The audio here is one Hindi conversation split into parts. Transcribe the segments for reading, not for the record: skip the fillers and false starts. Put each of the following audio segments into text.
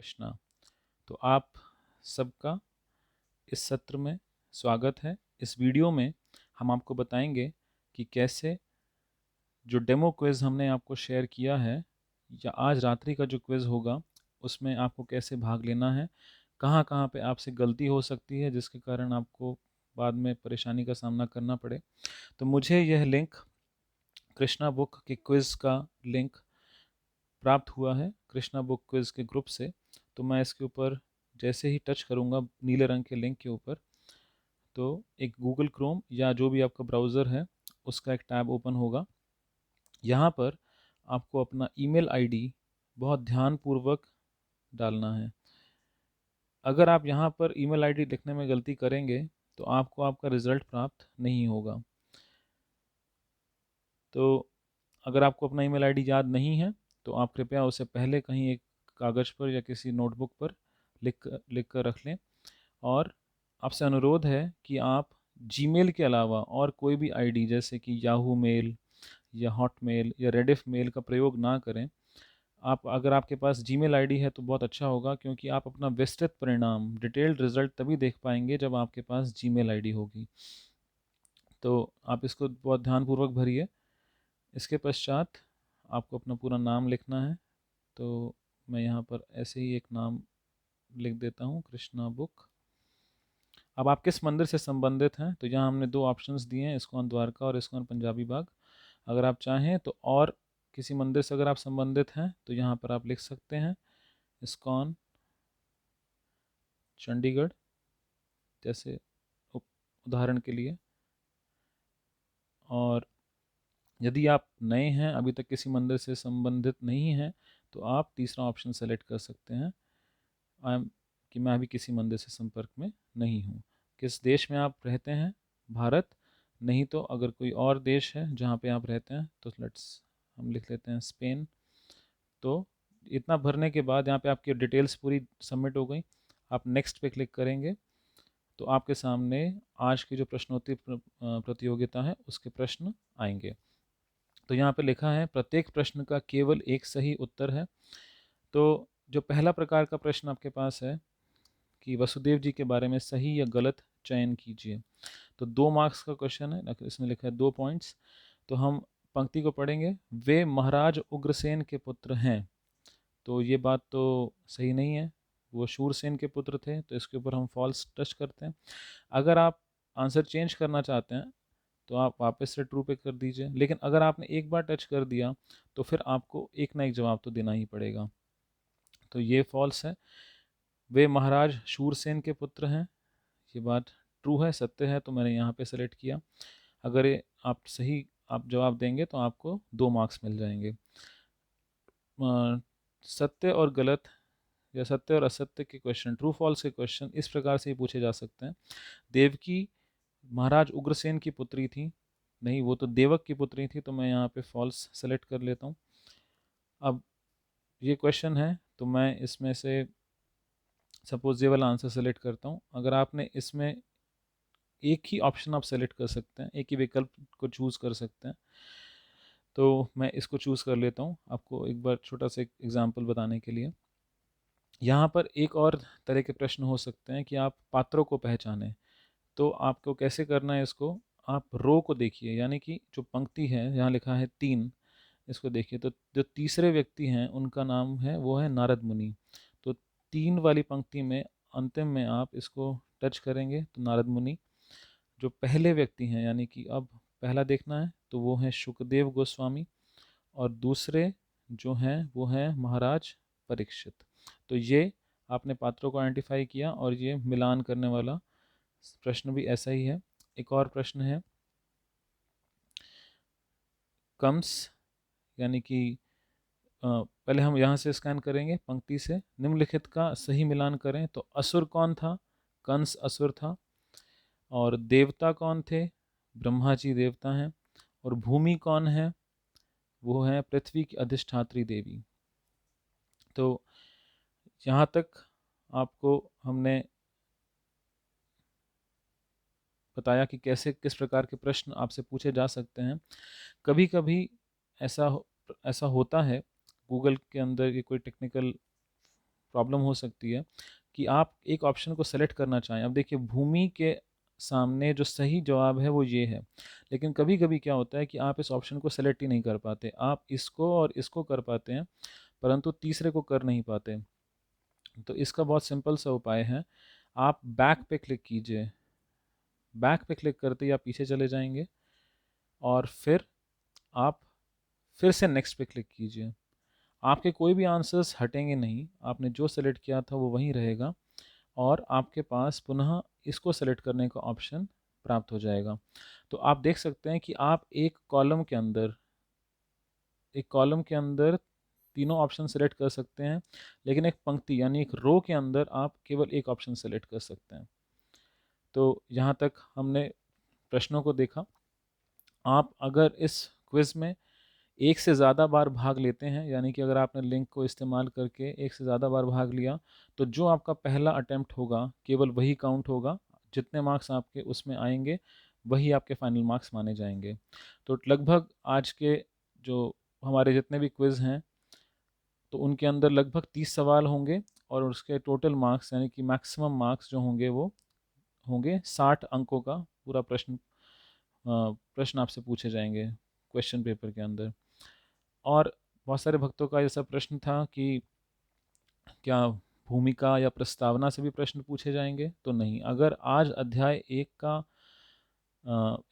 कृष्णा। तो आप सबका इस सत्र में स्वागत है। इस वीडियो में हम आपको बताएंगे कि कैसे जो डेमो क्विज़ हमने आपको शेयर किया है या आज रात्रि का जो क्विज़ होगा उसमें आपको कैसे भाग लेना है, कहाँ कहाँ पे आपसे गलती हो सकती है जिसके कारण आपको बाद में परेशानी का सामना करना पड़े। तो मुझे यह लिंक कृष्णा बुक के क्विज़ का लिंक प्राप्त हुआ है कृष्णा बुक क्विज़ के ग्रुप से। तो मैं इसके ऊपर जैसे ही टच करूँगा नीले रंग के लिंक के ऊपर, तो एक गूगल क्रोम या जो भी आपका ब्राउज़र है उसका एक टैब ओपन होगा। यहाँ पर आपको अपना ईमेल आईडी बहुत ध्यानपूर्वक डालना है। अगर आप यहाँ पर ईमेल आईडी लिखने में गलती करेंगे तो आपको आपका रिज़ल्ट प्राप्त नहीं होगा। तो अगर आपको अपना ईमेल आईडी याद नहीं है तो आप कृपया उसे पहले कहीं एक कागज़ पर या किसी नोटबुक पर लिख कर रख लें। और आपसे अनुरोध है कि आप जीमेल के अलावा और कोई भी आईडी जैसे कि याहू मेल या हॉटमेल या रेडिफ मेल का प्रयोग ना करें। आप अगर आपके पास जीमेल आईडी है तो बहुत अच्छा होगा, क्योंकि आप अपना विस्तृत परिणाम डिटेल्ड रिजल्ट तभी देख पाएंगे जब आपके पास जीमेल आईडी होगी। तो आप इसको बहुत ध्यानपूर्वक भरिए। इसके पश्चात आपको अपना पूरा नाम लिखना है। तो मैं यहाँ पर ऐसे ही एक नाम लिख देता हूँ, कृष्णा बुक। अब आप किस मंदिर से संबंधित हैं, तो यहाँ हमने दो ऑप्शंस दिए हैं, इस्कॉन द्वारका और इस्कॉन पंजाबी बाग। अगर आप चाहें तो और किसी मंदिर से अगर आप संबंधित हैं तो यहाँ पर आप लिख सकते हैं इस्कॉन चंडीगढ़, जैसे उदाहरण के लिए। और यदि आप नए हैं, अभी तक किसी मंदिर से संबंधित नहीं हैं, तो आप तीसरा ऑप्शन सेलेक्ट कर सकते हैं, आई एम कि मैं अभी किसी मंदिर से संपर्क में नहीं हूँ। किस देश में आप रहते हैं, भारत। नहीं तो अगर कोई और देश है जहाँ पे आप रहते हैं तो लेट्स हम लिख लेते हैं स्पेन। तो इतना भरने के बाद यहाँ पे आपकी डिटेल्स पूरी सबमिट हो गई। आप नेक्स्ट पे क्लिक करेंगे तो आपके सामने आज की जो प्रश्नोत्तरी प्रतियोगिता है उसके प्रश्न आएंगे। तो यहाँ पे लिखा है प्रत्येक प्रश्न का केवल एक सही उत्तर है। तो जो पहला प्रकार का प्रश्न आपके पास है कि वसुदेव जी के बारे में सही या गलत चयन कीजिए। तो 2 मार्क्स का क्वेश्चन है, इसमें लिखा है 2 पॉइंट्स। तो हम पंक्ति को पढ़ेंगे। वे महाराज उग्रसेन के पुत्र हैं। तो ये बात तो सही नहीं है, वो शूरसेन के पुत्र थे, तो इसके ऊपर हम फॉल्स टच करते हैं। अगर आप आंसर चेंज करना चाहते हैं तो आप वापस से ट्रू पे कर दीजिए, लेकिन अगर आपने एक बार टच कर दिया तो फिर आपको एक ना एक जवाब तो देना ही पड़ेगा। तो ये फॉल्स है। वे महाराज शूरसेन के पुत्र हैं, ये बात ट्रू है, सत्य है, तो मैंने यहाँ पे सेलेक्ट किया। अगर ये आप सही आप जवाब देंगे तो आपको 2 मार्क्स मिल जाएंगे। सत्य और गलत या सत्य और असत्य के क्वेश्चन, ट्रू फॉल्स के क्वेश्चन इस प्रकार से ही पूछे जा सकते हैं। देवकी महाराज उग्रसेन की पुत्री थी, नहीं वो तो देवक की पुत्री थी, तो मैं यहाँ पे फॉल्स सेलेक्ट कर लेता हूँ। अब ये क्वेश्चन है तो मैं इसमें से सपोज ये वाला आंसर सेलेक्ट करता हूँ। अगर आपने इसमें एक ही ऑप्शन आप सेलेक्ट कर सकते हैं, एक ही विकल्प को चूज़ कर सकते हैं, तो मैं इसको चूज़ कर लेता हूँ आपको एक बार छोटा सा एग्जाम्पल बताने के लिए। यहाँ पर एक और तरह के प्रश्न हो सकते हैं कि आप पात्रों को पहचानें। तो आपको कैसे करना है इसको, आप रो को देखिए, यानी कि जो पंक्ति है यहाँ लिखा है 3, इसको देखिए। तो जो तीसरे व्यक्ति हैं उनका नाम है वो है नारद मुनि। तो 3 वाली पंक्ति में अंतिम में आप इसको टच करेंगे तो नारद मुनि। जो पहले व्यक्ति हैं, यानी कि अब पहला देखना है तो वो है सुखदेव गोस्वामी, और दूसरे जो हैं वो हैं महाराज परीक्षित। तो ये आपने पात्रों को आइडेंटिफाई किया और ये मिलान करने वाला प्रश्न भी ऐसा ही है। एक और प्रश्न है कंस, यानी कि पहले हम यहाँ से स्कैन करेंगे पंक्ति से, निम्नलिखित का सही मिलान करें। तो असुर कौन था, कंस असुर था। और देवता कौन थे, ब्रह्मा जी देवता हैं। और भूमि कौन है, वो है पृथ्वी की अधिष्ठात्री देवी। तो यहाँ तक आपको हमने बताया कि कैसे किस प्रकार के प्रश्न आपसे पूछे जा सकते हैं। कभी कभी ऐसा ऐसा होता है गूगल के अंदर ये कोई टेक्निकल प्रॉब्लम हो सकती है कि आप एक ऑप्शन को सेलेक्ट करना चाहें। अब देखिए, भूमि के सामने जो सही जवाब है वो ये है, लेकिन कभी कभी क्या होता है कि आप इस ऑप्शन को सेलेक्ट ही नहीं कर पाते, आप इसको और इसको कर पाते हैं परंतु तीसरे को कर नहीं पाते। तो इसका बहुत सिंपल सा उपाय है, आप बैक पे क्लिक कीजिए। बैक पे क्लिक करते ही आप पीछे चले जाएंगे और फिर आप फिर से नेक्स्ट पे क्लिक कीजिए। आपके कोई भी आंसर्स हटेंगे नहीं, आपने जो सेलेक्ट किया था वो वहीं रहेगा और आपके पास पुनः इसको सेलेक्ट करने का ऑप्शन प्राप्त हो जाएगा। तो आप देख सकते हैं कि आप एक कॉलम के अंदर तीनों ऑप्शन सेलेक्ट कर सकते हैं, लेकिन एक पंक्ति यानी एक रो के अंदर आप केवल एक ऑप्शन सेलेक्ट कर सकते हैं। तो यहाँ तक हमने प्रश्नों को देखा। आप अगर इस क्विज़ में एक से ज़्यादा बार भाग लेते हैं, यानी कि अगर आपने लिंक को इस्तेमाल करके एक से ज़्यादा बार भाग लिया, तो जो आपका पहला अटेम्प्ट होगा केवल वही काउंट होगा, जितने मार्क्स आपके उसमें आएंगे वही आपके फाइनल मार्क्स माने जाएंगे। तो लगभग आज के जो हमारे जितने भी क्विज़ हैं तो उनके अंदर लगभग 30 सवाल होंगे और उसके टोटल मार्क्स यानी कि मैक्सिमम मार्क्स जो होंगे वो होंगे 60 अंकों का। पूरा प्रश्न आपसे पूछे जाएंगे क्वेश्चन पेपर के अंदर। और बहुत सारे भक्तों का ऐसा प्रश्न था कि क्या भूमिका या प्रस्तावना से भी प्रश्न पूछे जाएंगे, तो नहीं। अगर आज अध्याय 1 का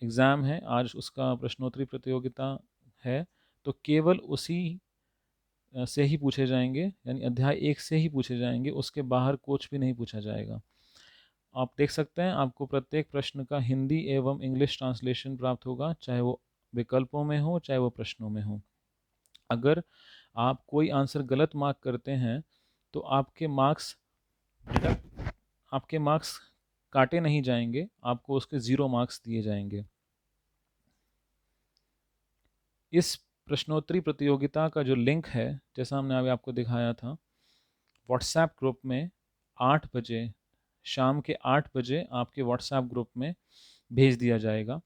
एग्ज़ाम है, आज उसका प्रश्नोत्तरी प्रतियोगिता है, तो केवल उसी से ही पूछे जाएंगे, यानी अध्याय 1 से ही पूछे जाएंगे, उसके बाहर कुछ भी नहीं पूछा जाएगा। आप देख सकते हैं आपको प्रत्येक प्रश्न का हिंदी एवं इंग्लिश ट्रांसलेशन प्राप्त होगा, चाहे वो विकल्पों में हो चाहे वो प्रश्नों में हो। अगर आप कोई आंसर गलत मार्क करते हैं तो आपके मार्क्स काटे नहीं जाएंगे, आपको उसके 0 मार्क्स दिए जाएंगे। इस प्रश्नोत्तरी प्रतियोगिता का जो लिंक है, जैसा हमने अभी आपको दिखाया था, व्हाट्सएप ग्रुप में 8 बजे, शाम के 8 बजे आपके व्हाट्सएप ग्रुप में भेज दिया जाएगा।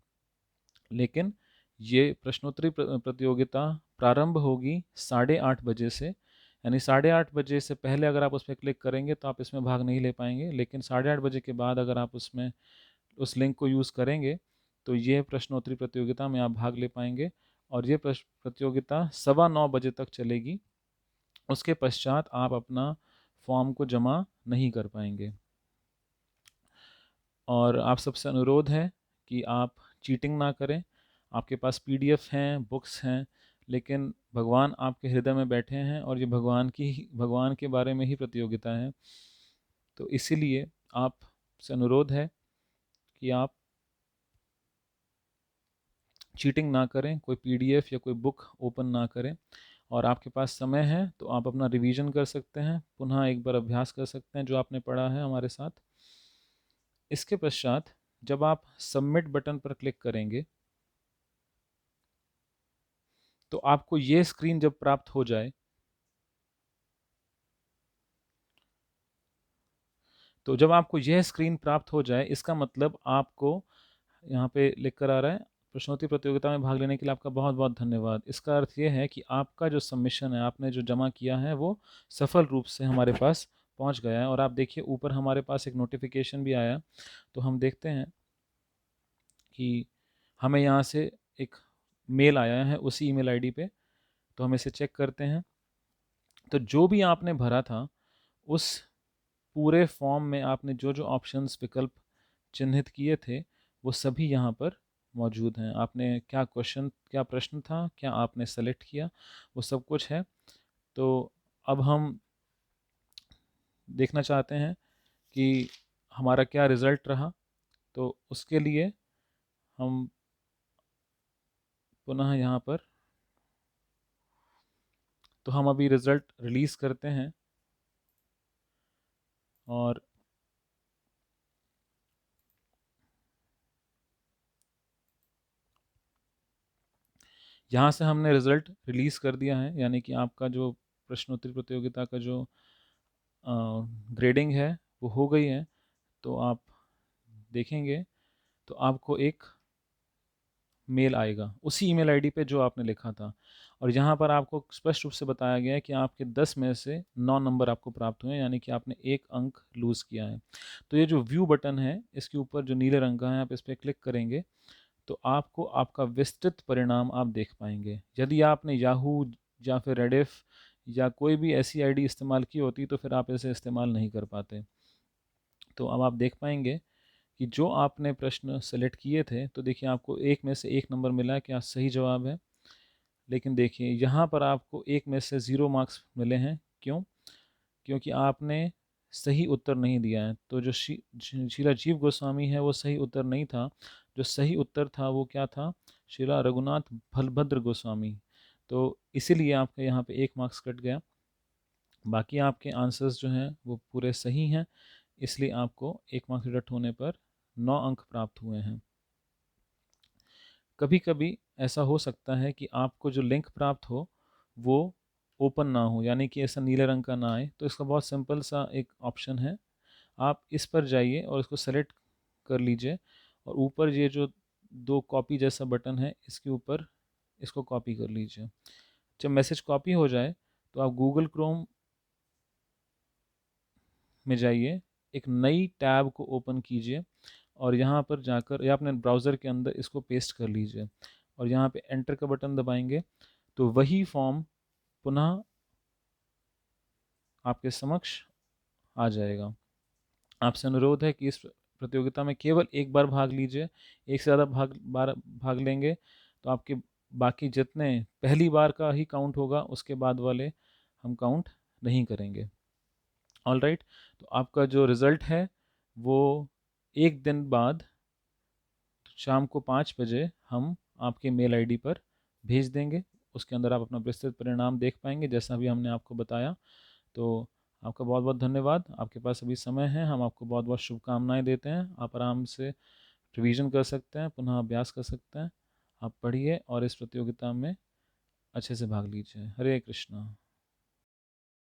लेकिन ये प्रश्नोत्तरी प्रतियोगिता प्रारंभ होगी 8:30 बजे से, यानी 8:30 बजे से पहले अगर आप उस पर क्लिक करेंगे तो आप इसमें भाग नहीं ले पाएंगे, लेकिन 8:30 बजे के बाद अगर आप उसमें उस लिंक को यूज़ करेंगे तो ये प्रश्नोत्तरी प्रतियोगिता में आप भाग ले पाएंगे। और ये प्रतियोगिता 9:15 बजे तक चलेगी, उसके पश्चात आप अपना फॉर्म को जमा नहीं कर पाएंगे। और आप सबसे अनुरोध है कि आप चीटिंग ना करें। आपके पास पीडीएफ हैं, बुक्स हैं, लेकिन भगवान आपके हृदय में बैठे हैं और ये भगवान के बारे में ही प्रतियोगिता है। तो इसीलिए आपसे अनुरोध है कि आप चीटिंग ना करें, कोई पीडीएफ या कोई बुक ओपन ना करें। और आपके पास समय है तो आप अपना रिवीजन कर सकते हैं, पुनः एक बार अभ्यास कर सकते हैं जो आपने पढ़ा है हमारे साथ। इसके पश्चात जब आप सबमिट बटन पर क्लिक करेंगे तो आपको ये स्क्रीन जब प्राप्त हो जाए तो जब आपको यह स्क्रीन प्राप्त हो जाए, इसका मतलब आपको यहाँ पे लिख कर आ रहा है, प्रश्नोत्तरी प्रतियोगिता में भाग लेने के लिए आपका बहुत बहुत धन्यवाद। इसका अर्थ ये है कि आपका जो सबमिशन है, आपने जो जमा किया है वो सफल रूप से हमारे पास पहुँच गया है। और आप देखिए ऊपर हमारे पास एक नोटिफिकेशन भी आया, तो हम देखते हैं कि हमें यहाँ से एक मेल आया है उसी ईमेल आईडी पे, तो हम इसे चेक करते हैं। तो जो भी आपने भरा था उस पूरे फॉर्म में आपने जो जो ऑप्शंस विकल्प चिन्हित किए थे वो सभी यहाँ पर मौजूद हैं। आपने क्या प्रश्न था, क्या आपने सेलेक्ट किया, वो सब कुछ है। तो अब हम देखना चाहते हैं कि हमारा क्या रिज़ल्ट रहा, तो उसके लिए हम पुनः यहाँ पर, तो हम अभी रिज़ल्ट रिलीज़ करते हैं और यहाँ से हमने रिज़ल्ट रिलीज़ कर दिया है, यानी कि आपका जो प्रश्नोत्तरी प्रतियोगिता का जो ग्रेडिंग है वो हो गई है। तो आप देखेंगे तो आपको एक मेल आएगा उसी ईमेल आईडी पे जो आपने लिखा था। और यहाँ पर आपको स्पष्ट रूप से बताया गया है कि आपके 10 में से 9 नंबर आपको प्राप्त हुए हैं, यानी कि आपने 1 अंक लूज़ किया है। तो ये जो व्यू बटन है, इसके ऊपर जो नीले रंग का है, आप इस पर क्लिक करेंगे तो आपको आपका विस्तृत परिणाम आप देख पाएंगे। यदि आपने याहू या फिर रेडिफ या कोई भी ऐसी आईडी इस्तेमाल की होती तो फिर आप इसे इस्तेमाल नहीं कर पाते। तो अब आप देख पाएंगे कि जो आपने प्रश्न सेलेक्ट किए थे, तो देखिए आपको 1 में से 1 नंबर मिला, क्या सही जवाब है। लेकिन देखिए यहाँ पर आपको 1 में से 0 मार्क्स मिले हैं। क्यों? क्योंकि आपने सही उत्तर नहीं दिया है। तो जो शीला जीव गोस्वामी है वो सही उत्तर नहीं था। जो सही उत्तर था वो क्या था? शीला रघुनाथ बलभद्र गोस्वामी। तो इसीलिए आपका यहाँ पे 1 मार्क्स कट गया। बाकी आपके आंसर्स जो हैं वो पूरे सही हैं, इसलिए आपको 1 मार्क्स डिडक्ट होने पर 9 अंक प्राप्त हुए हैं। कभी कभी ऐसा हो सकता है कि आपको जो लिंक प्राप्त हो वो ओपन ना हो, यानी कि ऐसा नीले रंग का ना आए। तो इसका बहुत सिंपल सा एक ऑप्शन है, आप इस पर जाइए और इसको सेलेक्ट कर लीजिए और ऊपर ये जो 2 कॉपी जैसा बटन है इसके ऊपर इसको कॉपी कर लीजिए। जब मैसेज कॉपी हो जाए तो आप गूगल क्रोम में जाइए, एक नई टैब को ओपन कीजिए और यहाँ पर जाकर या अपने ब्राउज़र के अंदर इसको पेस्ट कर लीजिए और यहाँ पे एंटर का बटन दबाएंगे तो वही फॉर्म पुनः आपके समक्ष आ जाएगा। आपसे अनुरोध है कि इस प्रतियोगिता में केवल एक बार भाग लीजिए। एक से ज़्यादा बार भाग लेंगे तो आपके बाकी जितने पहली बार का ही काउंट होगा, उसके बाद वाले हम काउंट नहीं करेंगे। ऑल राइट, तो आपका जो रिज़ल्ट है वो एक दिन बाद शाम को 5 बजे हम आपके मेल आईडी पर भेज देंगे। उसके अंदर आप अपना विस्तृत परिणाम देख पाएंगे जैसा भी हमने आपको बताया। तो आपका बहुत बहुत धन्यवाद। आपके पास अभी समय है, हम आपको बहुत बहुत शुभकामनाएं देते हैं। आप आराम से रिवीजन कर सकते हैं, पुनः अभ्यास कर सकते हैं। आप पढ़िए और इस प्रतियोगिता में अच्छे से भाग लीजिए। हरे कृष्णा।